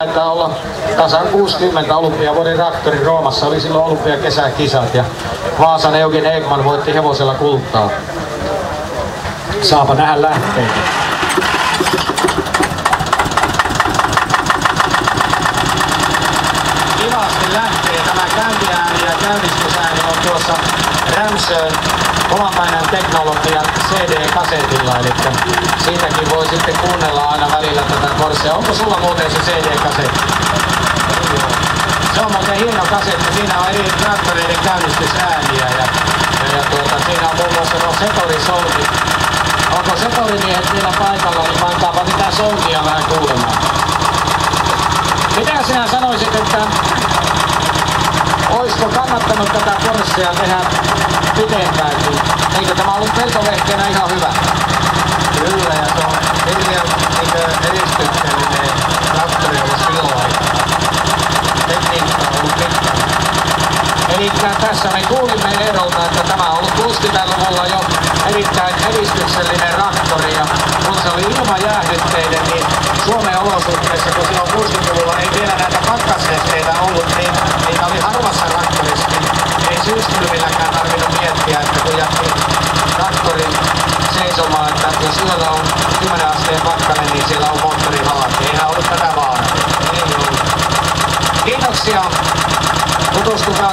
Taitaa olla tasan 60 olympiavuoden traktori Roomassa. Oli silloin olympiakesäkisat ja Vaasan Eugen Ekman voitti hevosella kultaa. Saapa nähdä lähteitä. Kivasti lähtee. Tämä käyntiääni ja käynnistysääni on tuossa Ramsön omapäinen teknologian CD-kasetilla, eli siitäkin voi sitten kuunnella aina välillä tätä Corsia. Onko sulla muuten se CD-kasetti? Se on muuten hieno kasetti. Siinä on eri traktoreiden käynnistysääniä ja siinä on muun muassa nuo Setori-soundit. Onko Setori-miehet vielä paikalla, niin pantaapa mitään soundia vähän kuulemaan. Mitä sinä sanoisit, että olisiko kannattanut tätä Corsia tehdä pitempäänkin? Eikö tämä ollut peltovehkeenä ihan hyvä? Kyllä, ja se on hirveän edistyksellinen traktori ollut silloin aikaa. Tekniikka on ollut pitkä. Eli tässä me kuulimme Eerolta, että tämä on ollut 60-luvulla jo erittäin edistyksellinen traktori. Ja kun se oli ilmajäähdytteinen, niin Suomen olosuhteissa, kun silloin 60-luvulla ei vielä näitä pakkasnesteitä ollut, niin niitä oli harvassa traktorissa. Ei syyskylmilläkään tarvinnut miettiä, että kun jätti traktorin seisomaan, että jos yöllä on 10 asteen pakkanen, niin siellä on moottori halki. Eihän ollut tätä vaaraa. Ei ollut. Kiitoksia. Tutustukaa